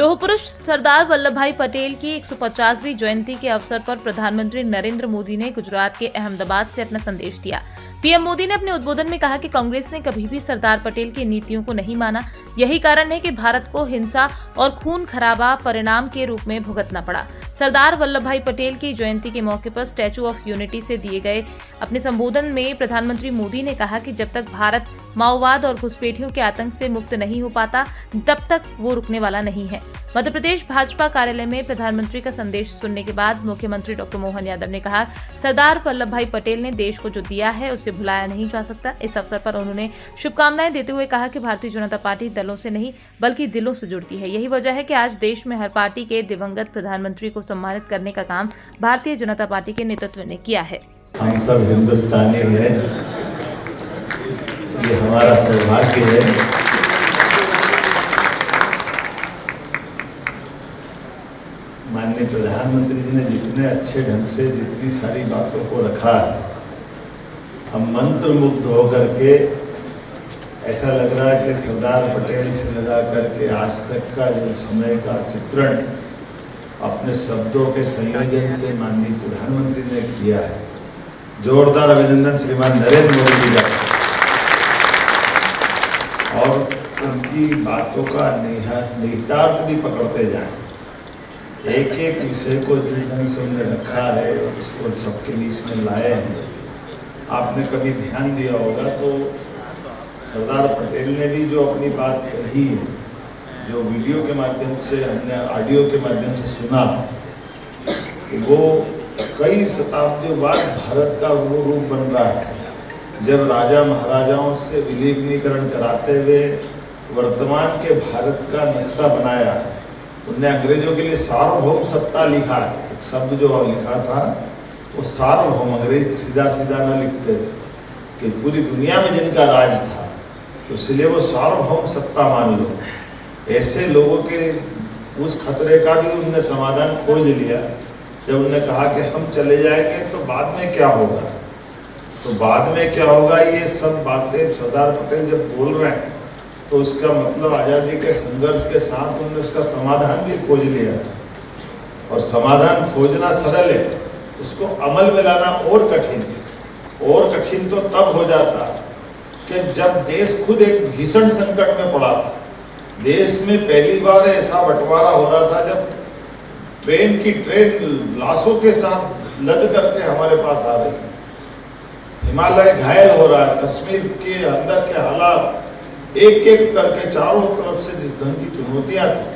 लौह पुरुष सरदार वल्लभ भाई पटेल की 150वीं जयंती के अवसर पर प्रधानमंत्री नरेंद्र मोदी ने गुजरात के अहमदाबाद से अपना संदेश दिया। पीएम मोदी ने अपने उद्बोधन में कहा कि कांग्रेस ने कभी भी सरदार पटेल की नीतियों को नहीं माना। यही कारण है कि भारत को हिंसा और खून खराबा परिणाम के रूप में भुगतना पड़ा। सरदार वल्लभ भाई पटेल की जयंती के मौके पर स्टैच्यू ऑफ यूनिटी से दिए गए अपने संबोधन में प्रधानमंत्री मोदी ने कहा कि जब तक भारत माओवाद और घुसपैठियों के आतंक से मुक्त नहीं हो पाता, तब तक वो रुकने वाला नहीं है। मध्य प्रदेश भाजपा कार्यालय में प्रधानमंत्री का संदेश सुनने के बाद मुख्यमंत्री डॉक्टर मोहन यादव ने कहा, सरदार वल्लभ भाई पटेल ने देश को जो दिया है उसे भुलाया नहीं जा सकता। इस अवसर पर उन्होंने शुभकामनाएं देते हुए कहा कि भारतीय जनता पार्टी दलों से नहीं बल्कि दिलों से जुड़ती है। यही वजह है कि आज देश में हर पार्टी के दिवंगत प्रधानमंत्री को सम्मानित करने का काम भारतीय जनता पार्टी के नेतृत्व ने किया है। हम सब हिंदुस्तानी हैं, ये हमारा सौभाग्य है। माननीय प्रधानमंत्री जी ने जितने अच्छे ढंग से जितनी सारी बातों को रखा है, हम मंत्र मुग्ध होकर के ऐसा लग रहा है कि सरदार पटेल से लगा करके आज तक का जो समय का चित्रण अपने शब्दों के संयोजन से माननीय प्रधानमंत्री ने किया है। जोरदार अभिनंदन श्रीमान नरेंद्र मोदी जी का। और उनकी बातों का निहितार्थ भी पकड़ते जाएं। एक एक विषय को जिस ढंग से उन्होंने रखा है उसको सबके बीच में लाए हैं। आपने कभी ध्यान दिया होगा तो सरदार पटेल ने भी जो अपनी बात कही है, जो वीडियो के माध्यम से हमने ऑडियो के माध्यम से सुना, कि वो कई शताब्दियों बाद भारत का वो रूप बन रहा है जब राजा महाराजाओं से विलीनीकरण कराते हुए वर्तमान के भारत का नक्शा बनाया है। उन्होंने अंग्रेजों के लिए सार्वभौम सत्ता लिखा है। एक शब्द जो लिखा था वो सार्वभौम, अंग्रेज सीधा सीधा न लिखते थे कि पूरी दुनिया में जिनका राज था, तो इसलिए वो सार्वभौम सत्ता मान लो। ऐसे लोगों के उस खतरे का भी उन्होंने समाधान खोज लिया जब उन्होंने कहा कि हम चले जाएंगे तो बाद में क्या होगा। तो बाद में क्या होगा, ये सब बातें सरदार पटेल जब बोल रहे हैं तो उसका मतलब आज़ादी के संघर्ष के साथ उन्होंने उसका समाधान भी खोज लिया। और समाधान खोजना सरल है, उसको अमल में लाना और कठिन है। और कठिन तो तब हो जाता कि जब देश खुद एक भीषण संकट में पड़ा था। देश में पहली बार ऐसा बंटवारा हो रहा था जब ट्रेन लाशों के साथ लद करके हमारे पास आ रही है। हिमालय घायल हो रहा है, कश्मीर के अंदर के हालात एक एक करके चारों तरफ से जिस ढंग की चुनौतियां थी,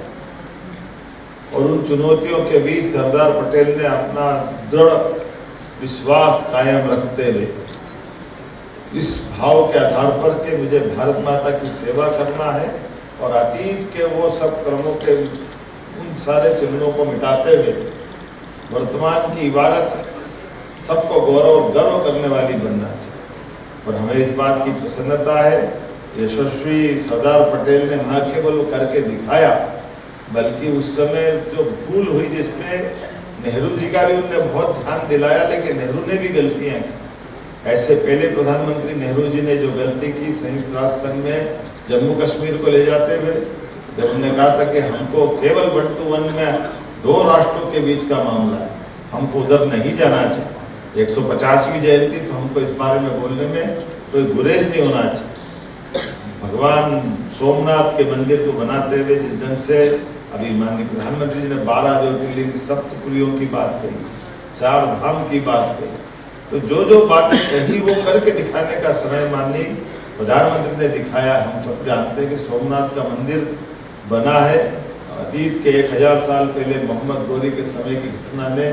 और उन चुनौतियों के बीच सरदार पटेल ने अपना दृढ़ विश्वास कायम रखते हुए इस भाव के आधार पर कि मुझे भारत माता की सेवा करना है और अतीत के वो सब कर्मों के उन सारे चिन्हों को मिटाते हुए वर्तमान की इबारत सबको गौरव और गर्व करने वाली बनना चाहिए। और हमें इस बात की प्रसन्नता है, यशस्वी सरदार पटेल ने न केवल करके दिखाया, बल्कि उस समय जो भूल हुई जिसमें नेहरू जी का भी उन्होंने बहुत ध्यान दिलाया, लेकिन नेहरू ने भी गलतियां की। ऐसे पहले प्रधानमंत्री नेहरू जी ने जो गलती की संयुक्त राष्ट्र संघ में जम्मू कश्मीर को ले जाते हुए, जब उन्होंने कहा था कि हमको केवल 1 to 1 में 2 राष्ट्रों के बीच का मामला है, हमको उधर नहीं जाना चाहिए। 150वीं जयंती तो हमको इस बारे में बोलने में कोई गुरेज नहीं होना चाहिए। भगवान सोमनाथ के मंदिर को बनाते हुए जिस ढंग से अभी माननीय प्रधानमंत्री जी ने 12 ज्योतिर्लिंग सप्तपुरियों की बात कही, 4 धाम की बात कही, तो जो बात कही वो करके दिखाने का समय माननीय प्रधानमंत्री ने दिखाया। हम सब जानते हैं कि सोमनाथ का मंदिर बना है अतीत के 1000 साल पहले मोहम्मद गौरी के समय की घटना ने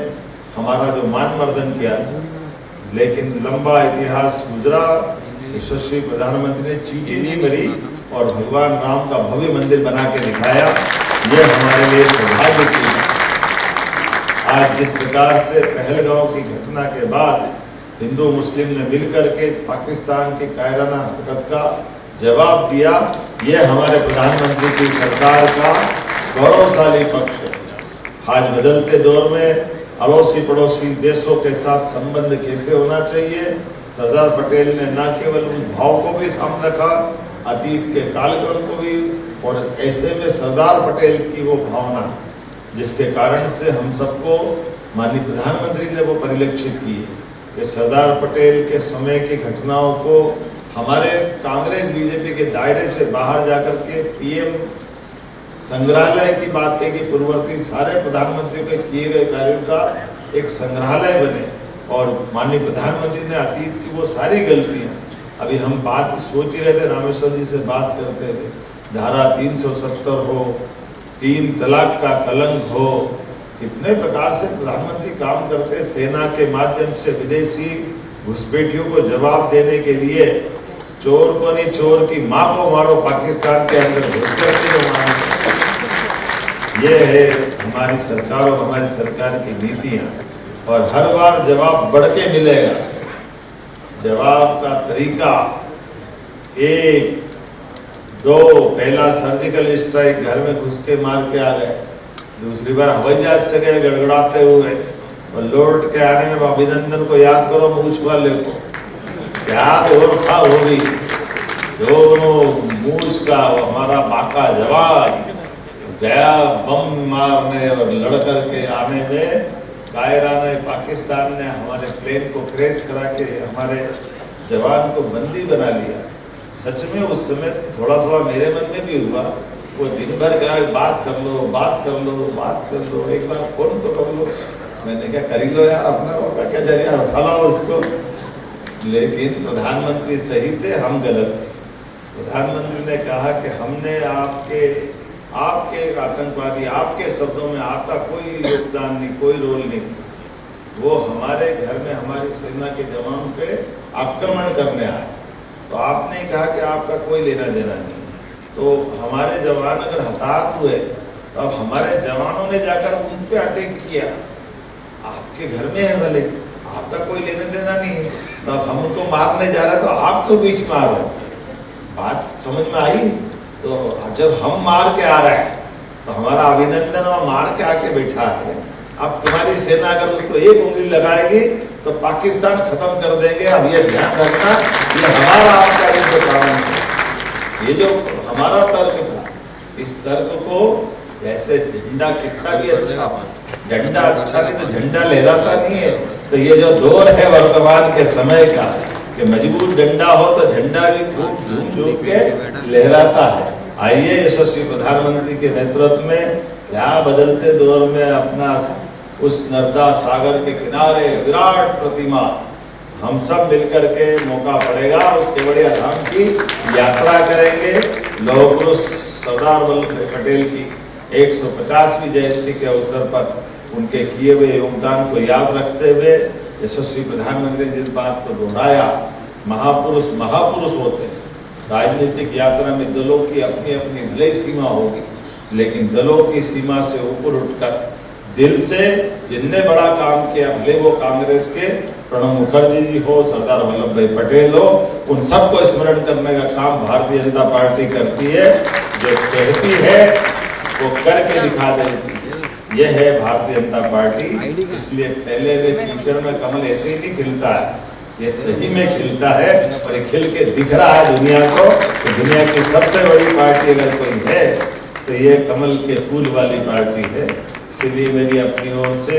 हमारा जो मानमर्दन किया था, लेकिन लंबा इतिहास गुजरा, यशस्वी प्रधानमंत्री ने चीटी नहीं मरी और भगवान राम का भव्य मंदिर बना के दिखाया। ये हमारे लिए सौभाग्य की। आज जिस प्रकार से पहलगांव की घटना के बाद हिंदू मुस्लिम ने मिलकर के पाकिस्तान की कायराना हरकत का जवाब दिया, ये हमारे प्रधानमंत्री की सरकार का गौरवशाली पक्ष है। आज बदलते दौर में अड़ोसी पड़ोसी देशों के साथ संबंध कैसे होना चाहिए, सरदार पटेल ने न केवल उस भाव को भी सामने रखा, अतीत के कालक्रम को भी और ऐसे में सरदार पटेल की वो भावना जिसके कारण से हम सबको माननीय प्रधानमंत्री ने वो परिलक्षित की है कि सरदार पटेल के समय की घटनाओं को हमारे कांग्रेस बीजेपी के दायरे से बाहर जाकर के पीएम संग्रहालय की बात है कि पूर्ववर्ती सारे प्रधानमंत्रियों के किए गए कार्यों का एक संग्रहालय बने और माननीय प्रधानमंत्री ने अतीत की वो सारी गलतियां, अभी हम बात सोच ही रहे थे, रामेश्वर जी से बात करते थे, धारा 370 हो, 3 तलाक का कलंक हो, कितने प्रकार से प्रधानमंत्री काम करते, सेना के माध्यम से विदेशी घुसपैठियों को जवाब देने के लिए चोर को नहीं चोर की मां को मारो पाकिस्तान के अंदर घुस करके ये है हमारी सरकार और हमारी सरकार की नीतियां। और हर बार जवाब बढ़ के मिलेगा, जवाब का तरीका 1, 2, पहला सर्जिकल स्ट्राइक घर में घुस के मार के आ गए, दूसरी बार हवाई जहाज से गए गड़गड़ाते हुए, और लौट के आने में अभिनंदन को याद करो, मूछ वाले को याद और था वो भी, दोनों मूछ का हमारा बाका जवान गया बम मारने और लड़ करके आने में कायरा ने, पाकिस्तान ने हमारे प्लेन को क्रैश करा के हमारे जवान को बंदी बना लिया। सच में उस समय थोड़ा थोड़ा मेरे मन में भी हुआ, वो दिन भर क्या बात कर लो बात कर लो बात कर लो, एक बार फोन तो कर लो, मैंने क्या कर ही लो यार, अपना होगा क्या जरिया उठा लो उसको। लेकिन प्रधानमंत्री सही थे, हम गलत थे। प्रधानमंत्री ने कहा कि हमने आपके आतंकवादी, आपके शब्दों में आपका कोई योगदान नहीं, कोई रोल नहीं, वो हमारे घर में हमारी सेना के जवानों पे आक्रमण करने आए, तो आपने कहा कि आपका कोई लेना देना नहीं। तो हमारे जवान अगर हताहत हुए तो अब हमारे जवानों ने जाकर उन पे अटैक किया, आपके घर में है भले, आपका कोई लेना देना नहीं है, तो अब हम उनको मारने जा रहे तो आप क्यों बीच में आ रहे हो? बात समझ में आई? तो जब हम मार के आ रहे हैं तो हमारा अभिनंदन वहां मार के आके बैठा है, अब तुम्हारी सेना अगर उसको एक उंगली लगाएगी तो पाकिस्तान खत्म कर देंगे। अब ये ध्यान रखना, ये हमारा आपका जो कारण है, ये जो हमारा तर्क था, इस तर्क को जैसे झंडा कितना भी अच्छा, झंडा अच्छा नहीं तो झंडा लहराता नहीं है, तो ये जो दौर है वर्तमान के समय का कि मजबूत डंडा हो तो झंडा भी खूब झूम झूम के लहराता है। आइए यशस्वी प्रधानमंत्री के नेतृत्व में क्या बदलते दौर में अपना उस नर्मदा सागर के किनारे विराट प्रतिमा हम सब मिलकर के मौका पड़ेगा उस केवड़िया धाम की यात्रा करेंगे। लौह पुरुष सरदार वल्लभ भाई पटेल की 150वीं जयंती के अवसर पर उनके किए हुए योगदान को याद रखते हुए यशस्वी प्रधानमंत्री ने जिस बात को दोहराया, महापुरुष महापुरुष होते हैं। राजनीतिक यात्रा में दलों की अपनी अपनी भले सीमा होगी, लेकिन दलों की सीमा से ऊपर उठकर दिल से जिनने बड़ा काम किया, भले वो कांग्रेस के प्रणब मुखर्जी जी हो, सरदार वल्लभ भाई पटेल हो, उन सबको स्मरण करने का काम भारतीय जनता पार्टी करती है। जो कहती है वो करके दिखा देती है, यह है भारतीय जनता पार्टी। इसलिए पहले वे कीचड़ में कमल ऐसे ही नहीं खिलता है, ये सही में खिलता है और ये खिल के दिख रहा है दुनिया को कि दुनिया की सबसे बड़ी पार्टी अगर कोई है तो ये कमल के फूल वाली पार्टी है। इसलिए मेरी अपनी ओर से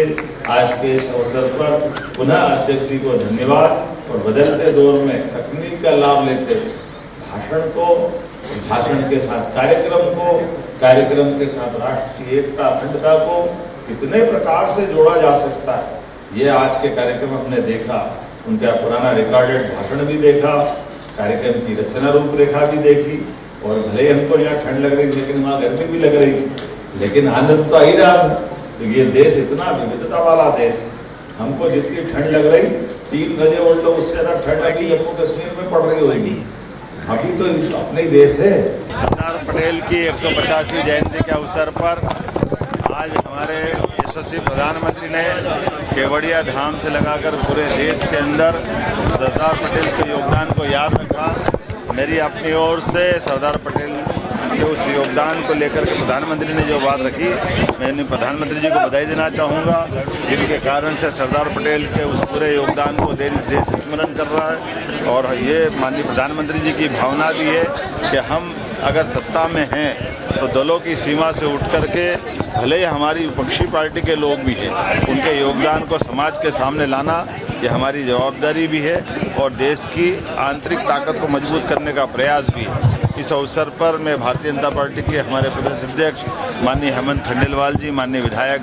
आज के इस अवसर पर पुनः अध्यक्ष जी को धन्यवाद और बदलते दौर में तकनीक का लाभ लेते भाषण को, भाषण के साथ कार्यक्रम को, कार्यक्रम के साथ राष्ट्रीय एकता अखंडता को कितने प्रकार से जोड़ा जा सकता है, ये आज के कार्यक्रम हमने देखा। उनका पुराना रिकॉर्डेड भाषण भी देखा, कार्यक्रम की रचना रूपरेखा भी देखी, और भले हमको यहाँ ठंड लग रही थी लेकिन वहाँ गर्मी भी लग रही थी, लेकिन आनंद तो आ ही रहा था। तो ये देश इतना विविधता वाला देश, हमको जितनी ठंड लग रही 3 बजे उठ लो उससे ज्यादा ठंड अभी जम्मू कश्मीर में पड़ रही होगी, अभी तो अपने ही देश है। सरदार पटेल की 150वीं जयंती के अवसर पर आज हमारे यशस्वी प्रधानमंत्री ने केवड़िया धाम से लगाकर पूरे देश के अंदर सरदार पटेल के योगदान को याद रखा। मेरी अपनी ओर से सरदार पटेल के उस योगदान को लेकर के प्रधानमंत्री ने जो बात रखी, मैं प्रधानमंत्री जी को बधाई देना चाहूँगा, जिनके कारण से सरदार पटेल के उस पूरे योगदान को देश स्मरण कर रहा है। और ये माननीय प्रधानमंत्री जी की भावना भी है कि हम अगर सत्ता में हैं तो दलों की सीमा से उठ करके भले ही हमारी विपक्षी पार्टी के लोग भी हैं, उनके योगदान को समाज के सामने लाना ये हमारी जवाबदारी भी है और देश की आंतरिक ताकत को मजबूत करने का प्रयास भी है। इस अवसर पर मैं भारतीय जनता पार्टी के हमारे प्रदेश अध्यक्ष माननीय हेमंत खंडेलवाल जी, माननीय विधायक,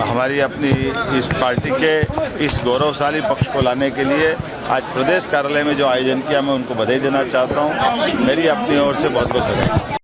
हमारी अपनी इस पार्टी के इस गौरवशाली पक्ष को लाने के लिए आज प्रदेश कार्यालय में जो आयोजन किया मैं उनको बधाई देना चाहता हूँ। मेरी अपनी ओर से बहुत बहुत बधाई।